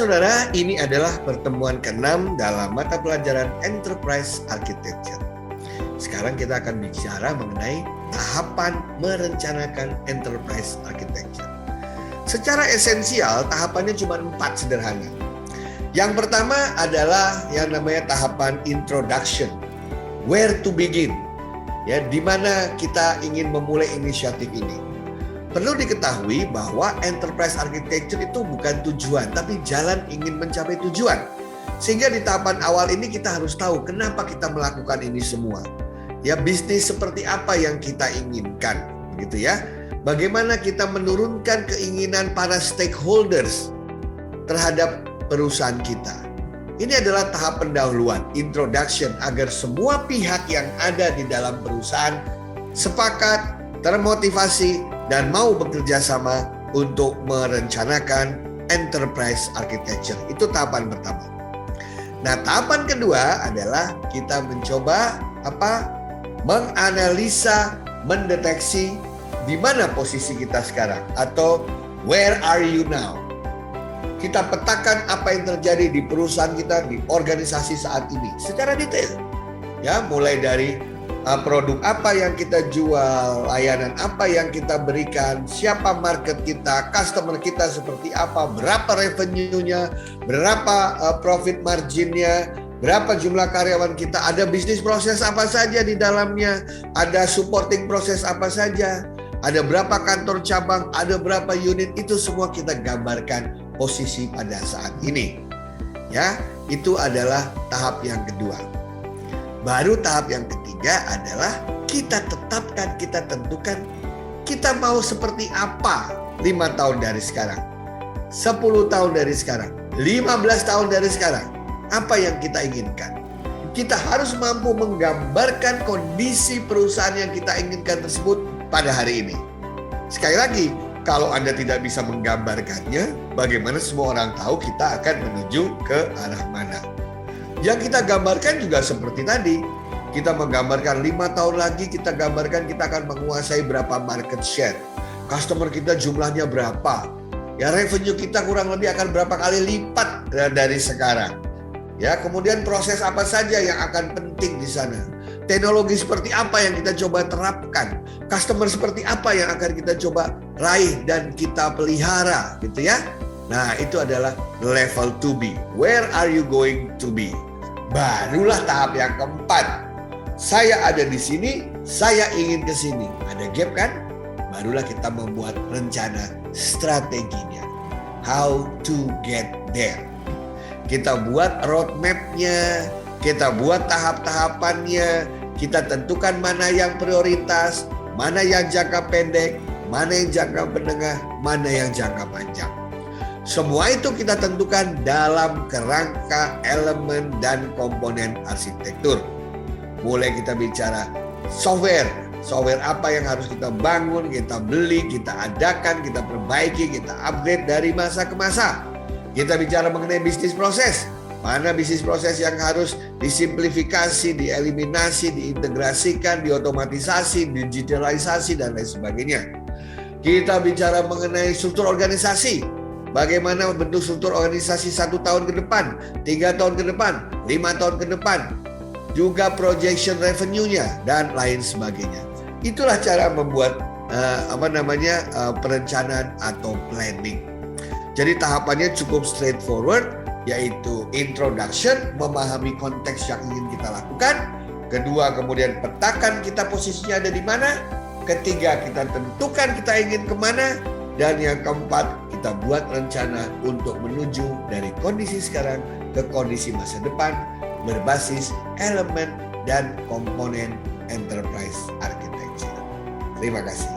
Saudara-saudara, ini adalah pertemuan ke-6 dalam mata pelajaran Enterprise Architecture. Sekarang kita akan bicara mengenai tahapan merencanakan Enterprise Architecture. Secara esensial, tahapannya cuma 4 sederhana. Yang pertama adalah yang namanya tahapan introduction. Where to begin? Ya, di mana kita ingin memulai inisiatif ini. Perlu diketahui bahwa enterprise architecture itu bukan tujuan, tapi jalan ingin mencapai tujuan. Sehingga di tahapan awal ini kita harus tahu kenapa kita melakukan ini semua. Ya, bisnis seperti apa yang kita inginkan, gitu ya. Bagaimana kita menurunkan keinginan para stakeholders terhadap perusahaan kita. Ini adalah tahap pendahuluan, introduction, agar semua pihak yang ada di dalam perusahaan sepakat, termotivasi, dan mau bekerja sama untuk merencanakan enterprise architecture. Itu tahapan pertama. Nah, tahapan kedua adalah kita mencoba menganalisa, mendeteksi di mana posisi kita sekarang atau where are you now. Kita petakan apa yang terjadi di perusahaan kita, di organisasi saat ini secara detail. Ya, mulai dari produk apa yang kita jual, layanan apa yang kita berikan, siapa market kita, customer kita seperti apa, berapa revenue-nya, berapa profit margin-nya, berapa jumlah karyawan kita, ada bisnis proses apa saja di dalamnya, ada supporting proses apa saja, ada berapa kantor cabang, ada berapa unit, itu semua kita gambarkan posisi pada saat ini. Ya, itu adalah tahap yang kedua. Baru tahap yang ketiga adalah kita tetapkan, kita tentukan kita mau seperti apa 5 tahun dari sekarang, 10 tahun dari sekarang, 15 tahun dari sekarang. Apa yang kita inginkan. Kita harus mampu menggambarkan kondisi perusahaan yang kita inginkan tersebut pada hari ini. Sekali lagi, kalau Anda tidak bisa menggambarkannya, bagaimana semua orang tahu kita akan menuju ke arah mana? Yang kita gambarkan juga seperti tadi. Kita menggambarkan 5 tahun lagi, kita gambarkan kita akan menguasai berapa market share. Customer kita jumlahnya berapa. Ya, revenue kita kurang lebih akan berapa kali lipat dari sekarang. Ya, kemudian proses apa saja yang akan penting di sana. Teknologi seperti apa yang kita coba terapkan. Customer seperti apa yang akan kita coba raih dan kita pelihara, gitu ya. Nah, itu adalah level to be. Where are you going to be? Barulah tahap yang keempat. Saya ada di sini, saya ingin ke sini. Ada gap kan? Barulah kita membuat rencana strateginya. How to get there. Kita buat roadmap-nya, kita buat tahap-tahapannya, kita tentukan mana yang prioritas, mana yang jangka pendek, mana yang jangka menengah, mana yang jangka panjang. Semua itu kita tentukan dalam kerangka elemen dan komponen arsitektur. Mulai kita bicara software apa yang harus kita bangun, kita beli, kita adakan, kita perbaiki, kita upgrade dari masa ke masa. Kita bicara mengenai bisnis proses. Mana bisnis proses yang harus disimplifikasi, dieliminasi, diintegrasikan, diotomatisasi, digitalisasi, dan lain sebagainya. Kita bicara mengenai struktur organisasi. Bagaimana bentuk struktur organisasi 1 tahun ke depan, 3 tahun ke depan, 5 tahun ke depan. Juga projection revenue-nya dan lain sebagainya. Itulah cara membuat perencanaan atau planning. Jadi tahapannya cukup straightforward, yaitu introduction, memahami konteks yang ingin kita lakukan. Kedua, kemudian petakan kita posisinya ada di mana. Ketiga, kita tentukan kita ingin kemana. Dan yang keempat, kita buat rencana untuk menuju dari kondisi sekarang ke kondisi masa depan berbasis elemen dan komponen enterprise architecture. Terima kasih.